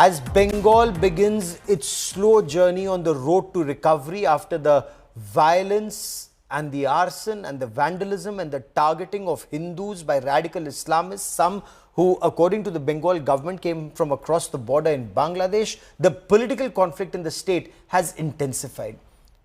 As Bengal begins its slow journey on the road to recovery after the violence and the arson and the vandalism and the targeting of Hindus by radical Islamists, some who, according to the Bengal government, came from across the border in Bangladesh, the political conflict in the state has intensified.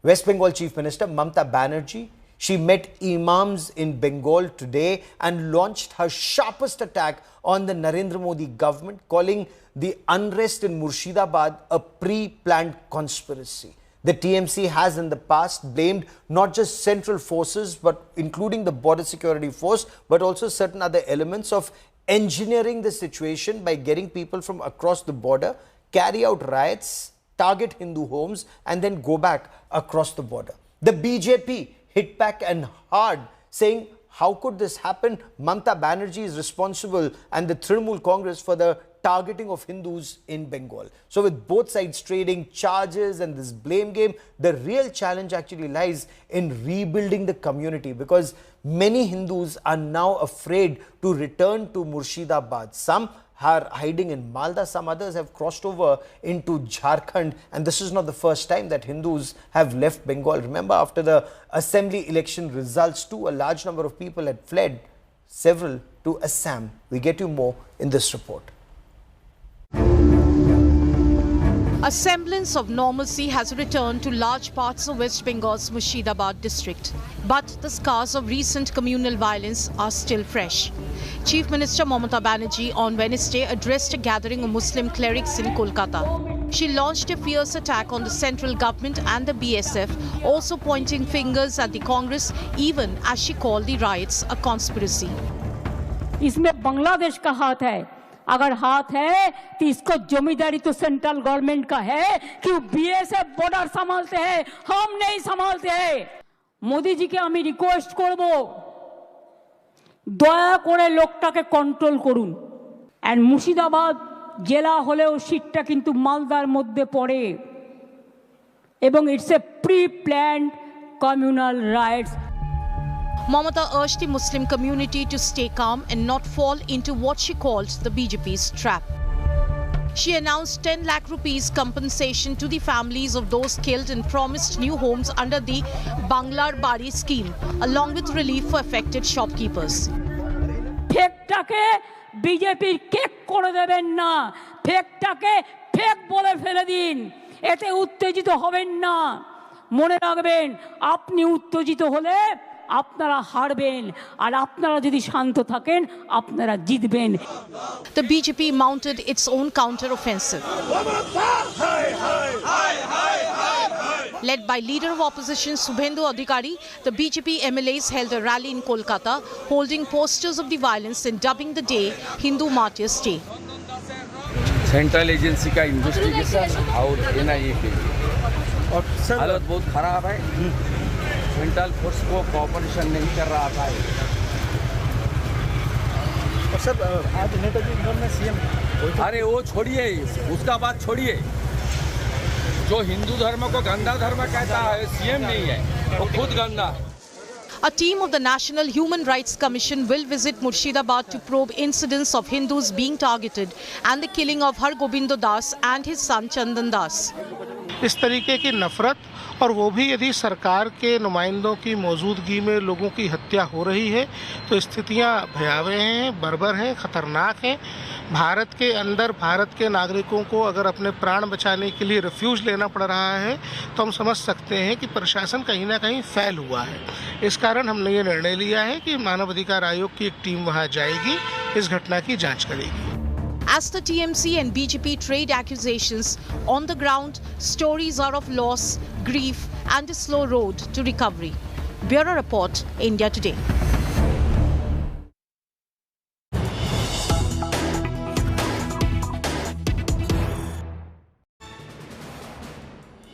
West Bengal Chief Minister Mamata Banerjee, she met imams in Bengal today and launched her sharpest attack on the Narendra Modi government, calling the unrest in Murshidabad a pre-planned conspiracy. The TMC has in the past blamed not just central forces, but including the border security force, but also certain other elements of engineering the situation by getting people from across the border, carry out riots, target Hindu homes, and then go back across the border. The BJP hit back and hard, saying, how could this happen? Mamata Banerjee is responsible and the Trinamool Congress for the targeting of Hindus in Bengal. So with both sides trading charges and this blame game, the real challenge actually lies in rebuilding the community, because many Hindus are now afraid to return to Murshidabad. Some are hiding in Malda, some others have crossed over into Jharkhand, and this is not the first time that Hindus have left Bengal. Remember, after the assembly election results too, a large number of people had fled, several to Assam. We get you more in this report. A semblance of normalcy has returned to large parts of West Bengal's Murshidabad district, but the scars of recent communal violence are still fresh. Chief Minister Mamata Banerjee on Wednesday addressed a gathering of Muslim clerics in Kolkata. She launched a fierce attack on the central government and the BSF, also pointing fingers at the Congress, even as she called the riots a conspiracy. इसमें बांग्लादेश का हाथ है. अगर हाथ है तो इसको जमींदारी तो सेंट्रल गवर्नमेंट का है कि बीएसएफ बॉर्डर संभालते हैं, हम नहीं संभालते हैं. मोदी जी के আমি রিকোয়েস্ট করব, দয়া করে লোকটাকে কন্ট্রোল করুন. এন্ড মুর্শিদাবাদ জেলা হলেও সিটটা কিন্তু মালদার মধ্যে পড়ে এবং it's a pre planned communal rights. Mamata urged the Muslim community to stay calm and not fall into what she called the BJP's trap. She announced 10 lakh rupees compensation to the families of those killed and promised new homes under the Banglar Bari scheme, along with relief for affected shopkeepers. ফেকটাকে বিজেপির cake করে দেবেন না, ফেকটাকে fake বলে ফেলে দিন, এতে উত্তেজিত হবেন না. মনে রাখবেন, আপনি উত্তেজিত হলে আপনারা হারবেন, আর আপনারা যদি শান্ত থাকেন আপনারা জিতবেন. The BJP mounted its own counter-offensive. Led by leader of opposition Subhendu Adhikari, the BJP MLAs held a rally in Kolkata, holding posters of the violence and dubbing the day Hindu Martyrs' Day. Central agency का investigation और NIA के हालत बहुत खराब है. Central force को cooperation नहीं कर रहा था. और सर आज नेताजी ने सीएम, अरे वो छोड़िए, उसका बात छोड़िए. जो हिंदू धर्म को गंदा धर्म कहता है, सीएम नहीं है, वो खुद गंदा है. A team of the National Human Rights Commission will visit Murshidabad to probe incidents of Hindus being targeted and the killing of Har Gobindo Das and his son Chandan Das. इस तरीके की नफरत, और वो भी यदि सरकार के नुमाइंदों की मौजूदगी में लोगों की हत्या हो रही है, तो स्थितियां भयावह हैं, बर्बर हैं, खतरनाक हैं. भारत के अंदर भारत के नागरिकों को अगर अपने प्राण बचाने के लिए रिफ्यूज लेना पड़ रहा है, तो हम समझ सकते हैं कि प्रशासन कहीं ना कहीं फेल हुआ है. इस कारण हमने ये निर्णय लिया है कि मानव अधिकार आयोग की एक टीम वहाँ जाएगी, इस घटना की जाँच करेगी. As the TMC and BJP trade accusations, on the ground, stories are of loss, grief and a slow road to recovery. Bureau Report, India Today.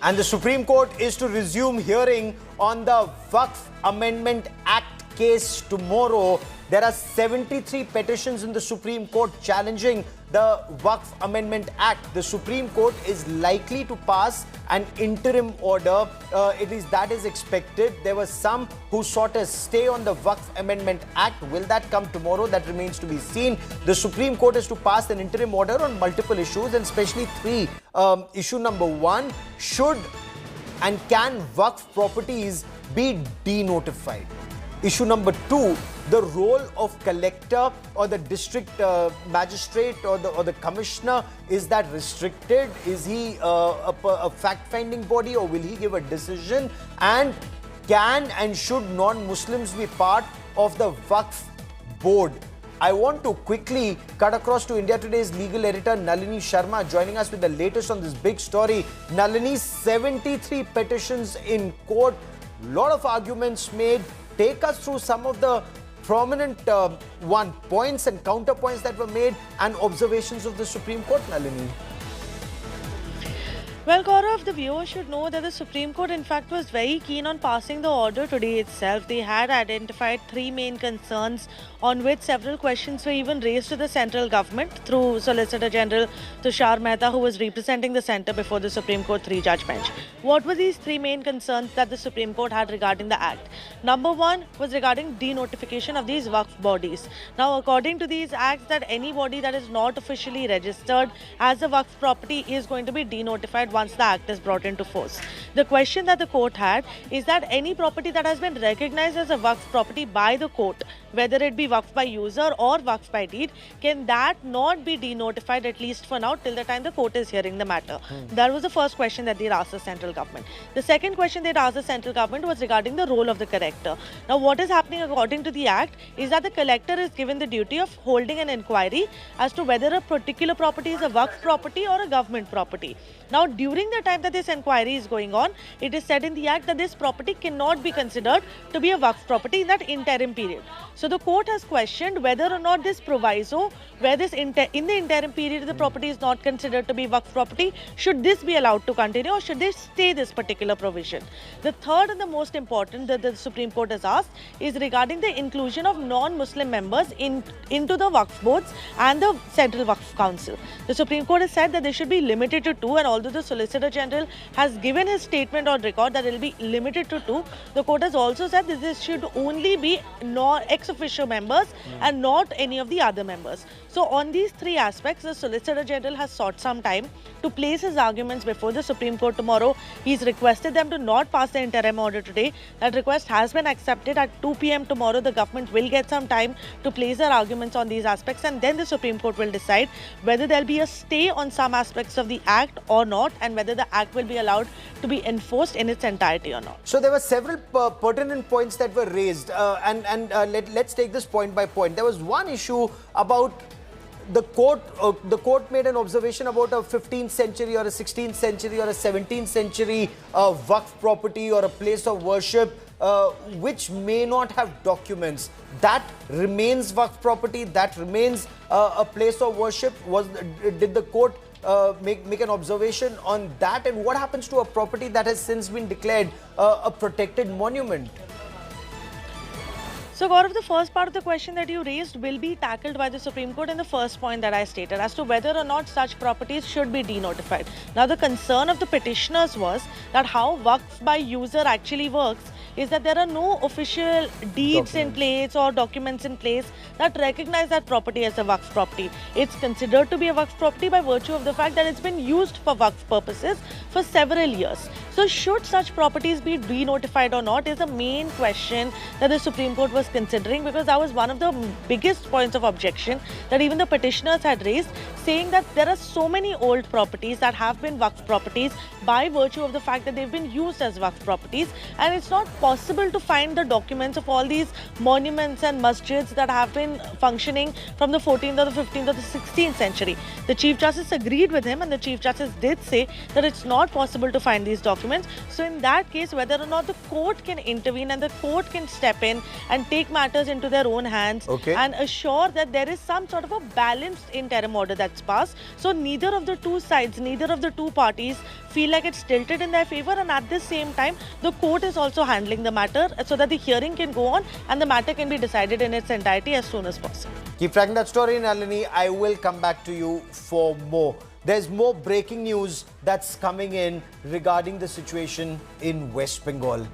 And the Supreme Court is to resume hearing on the Waqf Amendment Act case tomorrow. There are 73 petitions in the Supreme Court challenging the Waqf Amendment Act. The Supreme Court is likely to pass an interim order. That is expected. There were some who sought a stay on the Waqf Amendment Act. Will that come tomorrow? That remains to be seen. The Supreme Court is to pass an interim order on multiple issues, and especially three. Issue number one, should and can Waqf properties be denotified? Issue number two, the role of collector or the district magistrate or the commissioner, is that restricted? Is he a fact-finding body, or will he give a decision? And can and should non-Muslims be part of the Waqf board? I want to quickly cut across to India Today's legal editor Nalini Sharma, joining us with the latest on this big story. Nalini, 73 petitions in court, lot of arguments made. Take us through some of the prominent points and counterpoints that were made and observations of the Supreme Court, Nalini. Well, Gaurav, the viewers should know that the Supreme Court, in fact, was very keen on passing the order today itself. They had identified three main concerns on which several questions were even raised to the central government through Solicitor General Tushar Mehta, who was representing the centre before the Supreme Court three-judge bench. What were these three main concerns that the Supreme Court had regarding the Act? Number one was regarding denotification of these Waqf bodies. Now, according to these acts, that any body that is not officially registered as a Waqf property is going to be denotified once the Act is brought into force. The question that the court had is that any property that has been recognized as a Waqf property by the court, whether it be Waqf by user or Waqf by deed, can that not be denotified, at least for now, till the time the court is hearing the matter? That was the first question that they'd asked the central government. The second question they'd asked the central government was regarding the role of the collector. Now, what is happening according to the Act is that the collector is given the duty of holding an inquiry as to whether a particular property is a Waqf property or a government property. Now, during the time that this inquiry is going on, it is said in the Act that this property cannot be considered to be a Waqf property in that interim period. So the court has questioned whether or not this proviso, where this in the interim period the property is not considered to be Waqf property, should this be allowed to continue, or should they stay this particular provision? The third and the most important that the Supreme Court has asked is regarding the inclusion of non-Muslim members into the Waqf boards and the Central Waqf Council. The Supreme Court has said that they should be limited to two, and although the Solicitor General has given his statement on record that it will be limited to two, the court has also said that this should only be ex-officio members and not any of the other members. So on these three aspects, the Solicitor General has sought some time to place his arguments before the Supreme Court tomorrow. He's requested them to not pass the interim order today. That request has been accepted. At 2 p.m. tomorrow, the government will get some time to place their arguments on these aspects, and then the Supreme Court will decide whether there'll be a stay on some aspects of the Act or not, and whether the Act will be allowed to be enforced in its entirety or not. So there were several pertinent points that were raised, let's take this point by point. There was one issue about the court made an observation about a 15th century or a 16th century or a 17th century Waqf property or a place of worship which may not have documents. That remains Waqf property, that remains a place of worship. Did the court make an observation on that? And what happens to a property that has since been declared a protected monument? So, Gaurav, the first part of the question that you raised will be tackled by the Supreme Court in the first point that I stated as to whether or not such properties should be denotified. Now, the concern of the petitioners was that how Waqf by user actually works is that there are no official deeds in place or documents in place that recognize that property as a Waqf property. It's considered to be a Waqf property by virtue of the fact that it's been used for Waqf purposes for several years. So should such properties be denotified or not is the main question that the Supreme Court was considering, because that was one of the biggest points of objection that even the petitioners had raised, saying that there are so many old properties that have been Waqf properties by virtue of the fact that they've been used as Waqf properties, and it's not possible to find the documents of all these monuments and masjids that have been functioning from the 14th or the 15th or the 16th century. The Chief Justice agreed with him, and the Chief Justice did say that it's not possible to find these documents. So in that case, whether or not the court can intervene and the court can step in and take take matters into their own hands and assure that there is some sort of a balanced interim order that's passed. So neither of the two sides, neither of the two parties feel like it's tilted in their favor, and at the same time the court is also handling the matter so that the hearing can go on and the matter can be decided in its entirety as soon as possible. Keep tracking that story, Nalini. I will come back to you for more. There's more breaking news that's coming in regarding the situation in West Bengal.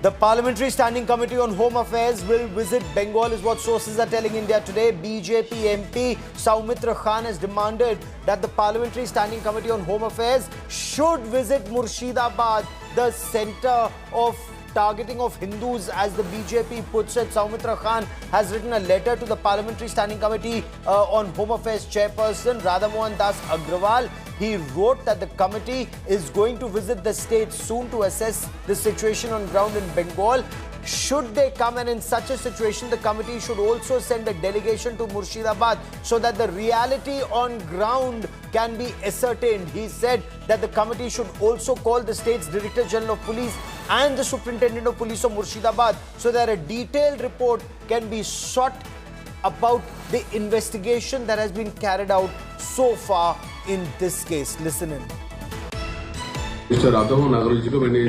The Parliamentary Standing Committee on Home Affairs will visit Bengal, is what sources are telling India Today. BJP MP Soumitra Khan has demanded that the Parliamentary Standing Committee on Home Affairs should visit Murshidabad, the centre of targeting of Hindus, as the BJP puts it. Soumitra Khan has written a letter to the Parliamentary Standing Committee on Home Affairs chairperson Radha Mohan Das Agrawal. He wrote that the committee is going to visit the state soon to assess the situation on ground in Bengal. Should they come, and in such a situation, the committee should also send a delegation to Murshidabad so that the reality on ground can be ascertained. He said that the committee should also call the state's Director General of Police and the Superintendent of Police of Murshidabad so that a detailed report can be sought about the investigation that has been carried out so far in this case. Listen in. Mister Radha Mohan Agarwal ji को मैंने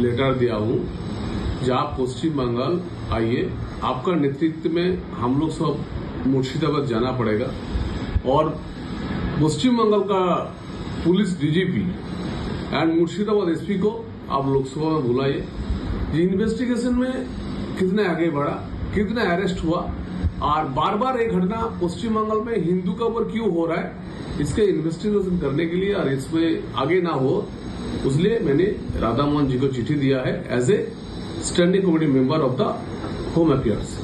letter दिया हूँ, जहाँ पश्चिम बंगाल आइए, आपका नेतृत्व में हम लोग सब मुर्शिदाबाद जाना पड़ेगा और पश्चिम बंगाल का police DGP and Murshidabad SP को आप लोकसभा में बुलाइए। ये इन्वेस्टिगेशन में कितने आगे बढ़ा, कितने अरेस्ट हुआ और बार बार एक घटना पश्चिम बंगाल में हिंदू के ऊपर क्यों हो रहा है, इसके इन्वेस्टिगेशन करने के लिए और इसमें आगे ना हो, इसलिए मैंने राधा मोहन जी को चिट्ठी दिया है as a standing committee member of the home affairs.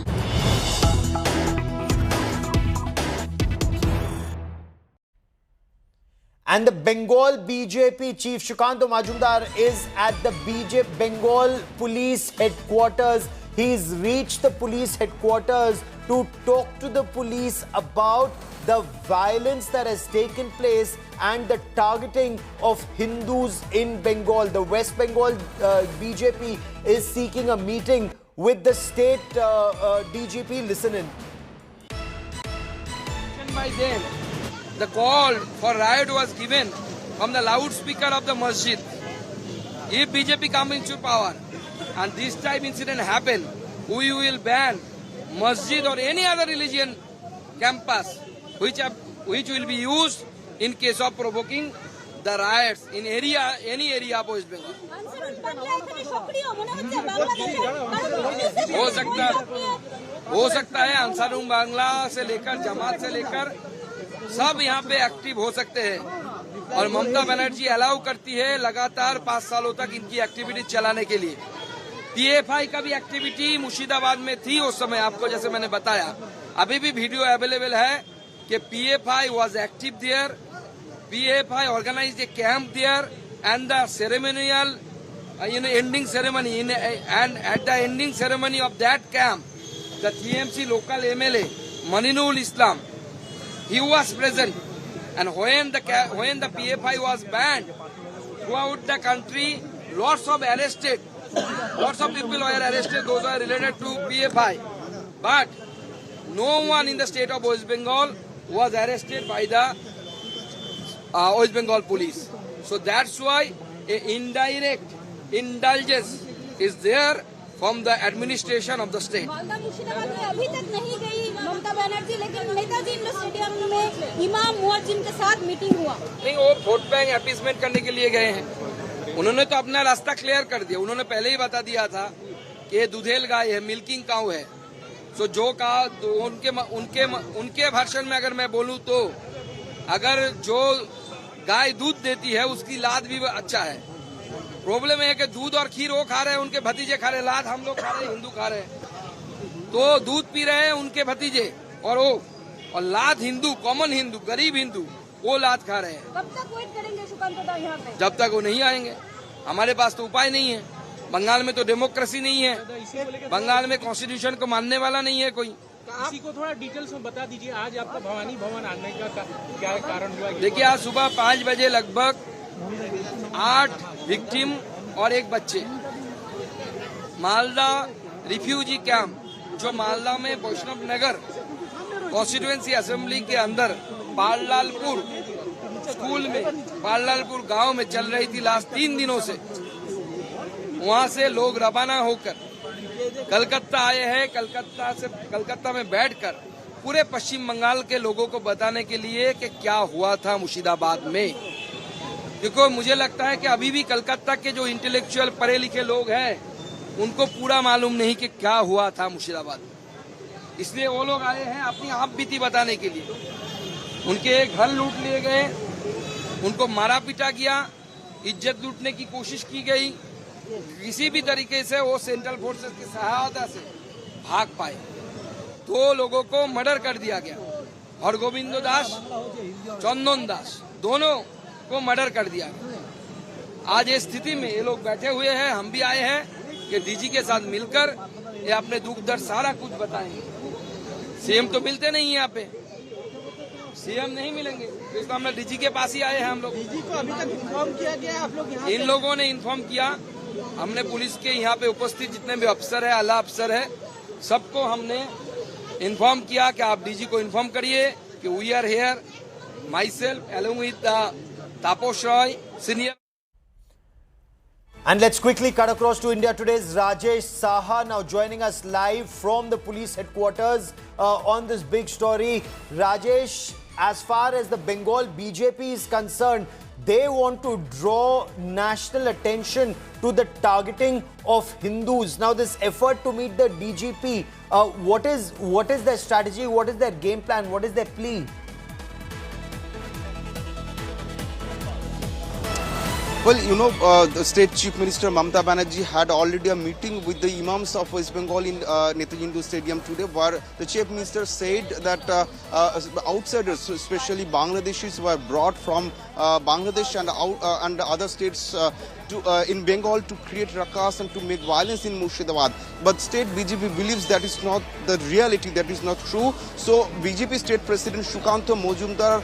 And the Bengal BJP chief Shukanto Majumdar is at the BJP Bengal police headquarters. He's reached the police headquarters to talk to the police about the violence that has taken place and the targeting of Hindus in Bengal. The West Bengal BJP is seeking a meeting with the state DGP. Listen in. By them, the call for riot was given from the loudspeaker of the masjid. If BJP comes into power and this type incident happen, we will ban masjid or any other religion campus which will be used in case of provoking the riots in any area of West Bengal. हो सकता है अंसारुम बांग्ला से लेकर जमात से लेकर सब यहाँ पे एक्टिव हो सकते हैं और ममता बनर्जी अलाउ करती है लगातार 5 सालों तक इनकी एक्टिविटी चलाने के लिए। पीएफआई का भी एक्टिविटी मुर्शिदाबाद में थी उस समय, आपको जैसे मैंने बताया, अभी भी वीडियो अवेलेबल है कि PFI was active there, PFI organised a camp there and the ceremonial ending ceremony and at the ending ceremony of that camp, the TMC local MLA Maninul Islam, he was present, and when the PFI was banned throughout the country, lots of people were arrested, those are related to PFI, but no one in the state of West Bengal was arrested by the West Bengal police. So that's why an indirect indulgence is there from the administration of the state. Malda Murshidabad में अभी तक नहीं गई ममता बनर्जी, लेकिन Netaji stadium में इमाम मुअज्जिन के साथ मीटिंग हुआ। नहीं, वो वोट बैंक अपीसमेंट करने के लिए गए हैं। उन्होंने तो अपना रास्ता क्लियर कर दिया। उन्होंने पहले ही बता दिया था कि ये दुधेल गाय है, मिल्किंग काउ है। तो जो कहा उनके भाषण में अगर मैं बोलूं तो अगर जो गाय दूध देती है उसकी लाद भी अच्छा है। प्रॉब्लम है कि दूध और खीर वो खा रहे हैं, उनके भतीजे खा रहे हैं, लाद हम लोग खा रहे हैं, हिंदू खा रहे हैं। तो दूध पी रहे हैं उनके भतीजे और वो, और लाद हिंदू, कॉमन हिंदू, गरीब हिंदू, वो लाद खा रहे हैं। कब तक वेट करेंगे सुकांत दा यहाँ पे? जब तक वो नहीं आएंगे। हमारे पास तो उपाय नहीं है। बंगाल में तो डेमोक्रेसी नहीं है, बंगाल में कॉन्स्टिट्यूशन को मानने वाला नहीं है कोई। इसी को थोड़ा डिटेल्स में बता दीजिए, आज आपका भवानी भवन आने का क्या कारण हुआ? देखिए, आज सुबह 5 बजे लगभग 8 विक्टिम और एक बच्चे मालदा रिफ्यूजी कैंप, जो मालदा में वैष्णव नगर कॉन्स्टिट्यूएंसी असेंबली के अंदर पाललालपुर स्कूल में, पाललालपुर गांव में चल रही थी लास्ट 3 दिनों से। वहां से लोग रवाना होकर कलकत्ता आए हैं। कलकत्ता में बैठकर पूरे पश्चिम बंगाल के लोगों को बताने के लिए कि क्या हुआ था मुर्शिदाबाद में, क्योंकि मुझे लगता है कि अभी भी कलकत्ता के जो इंटेलेक्चुअल पढ़े लिखे लोग हैं उनको पूरा मालूम नहीं कि क्या हुआ था मुर्शिदाबाद में। इसलिए वो लोग आए हैं अपनी आप बीती बताने के लिए। उनके घर लूट लिए गए, उनको मारा पीटा गया, इज्जत लूटने की कोशिश की गई। किसी भी तरीके से वो सेंट्रल फोर्सेस की सहायता से भाग पाए। 2 लोगों को मर्डर कर दिया गया, हरगोविंद दास, चंदन दास, दोनों को मर्डर कर दिया गया। आज इस स्थिति में ये लोग बैठे हुए हैं। हम भी आए हैं कि डीजी के साथ मिलकर ये अपने दुख दर्द सारा कुछ बताएंगे। सीएम तो मिलते नहीं है यहाँ पे, सीएम नहीं मिलेंगे, तो इसलिए हम डीजी के पास ही आए हैं। हम लोग डीजी को अभी तक इन्फॉर्म किया गया, आप लोग यहाँ इन लोगों ने इन्फॉर्म किया। हमने पुलिस के यहाँ पे उपस्थित जितने भी अफसर है, आला अफसर है, सबको हमने इन्फॉर्म किया कि आप डीजी को इन्फॉर्म करिए कि we are here, myself along with Tapas Roy senior. And let's quickly cut across to India Today's Rajesh Saha now joining us live from the police headquarters on this big story. Rajesh, as far as the Bengal BJP is concerned, they want to draw national attention to the targeting of Hindus. Now this effort to meet the DGP, what is their strategy? What is their game plan? What is their plea? Well, you know, the State Chief Minister Mamata Banerjee had already a meeting with the imams of West Bengal in Netaji Hindu Stadium today, where the Chief Minister said that outsiders, especially Bangladeshis, were brought from Bangladesh and other states in Bengal to create rakas and to make violence in Murshidabad. But state BJP believes that is not the reality, that is not true. So BJP State President Shukanta Majumdar,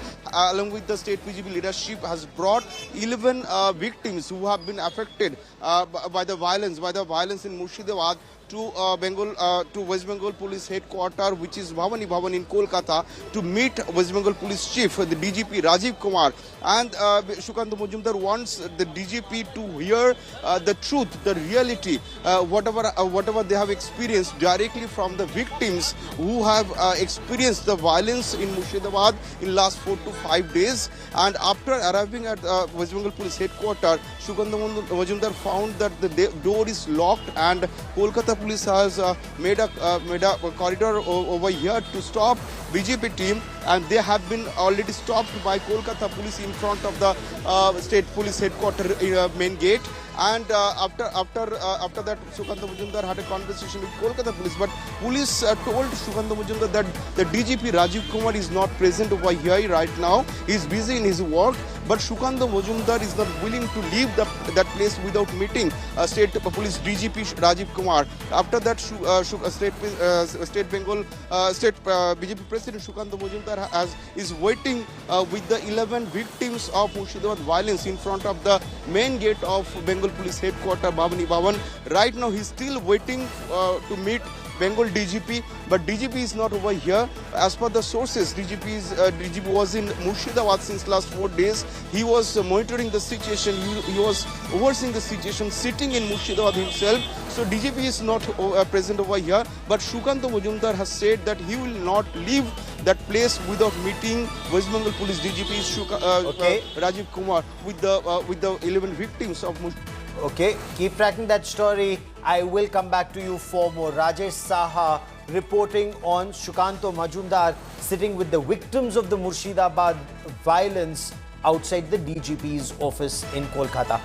along with the state BJP leadership, has brought 11 victims who have been affected by the violence in Murshidabad to West Bengal Police Headquarters, which is Bhavani Bhavan in Kolkata, to meet West Bengal Police Chief, the DGP Rajiv Kumar. And Shukanta Majumdar wants the DGP to hear the truth, the reality, whatever they have experienced directly from the victims who have experienced the violence in Murshidabad in last 4 to 5 days. And after arriving at West Bengal Police Headquarters, Shukanta Majumdar found that the door is locked, and Kolkata Police has made a corridor over here to stop BJP team, and they have been already stopped by Kolkata Police in front of the State Police Headquarters main gate. And after that, Shukanta Majumdar had a conversation with Kolkata Police, but police told Shukanta Majumdar that the DGP Rajiv Kumar is not present over here right now. He is busy in his work. But Shukanta Majumdar is not willing to leave that place without meeting State Police DGP Rajiv Kumar. After that, State Bengal BJP President Shukanta Majumdar is waiting with the 11 victims of Murshidabad violence in front of the main gate of Bengal Police Headquarters, Bhavani Bhavan. Right now, he is still waiting to meet Bengal DGP, but DGP is not over here. As per the sources, DGP was in Murshidabad since last 4 days. He was monitoring the situation. He was overseeing the situation, sitting in Murshidabad himself. So DGP is not present over here. But Shukanta Majumdar has said that he will not leave that place without meeting West Bengal Police DGP Rajiv Kumar with the 11 victims of Murshidabad. Okay, keep tracking that story. I will come back to you for more. Rajesh Saha reporting on Shukanta Majumdar sitting with the victims of the Murshidabad violence outside the DGP's office in Kolkata.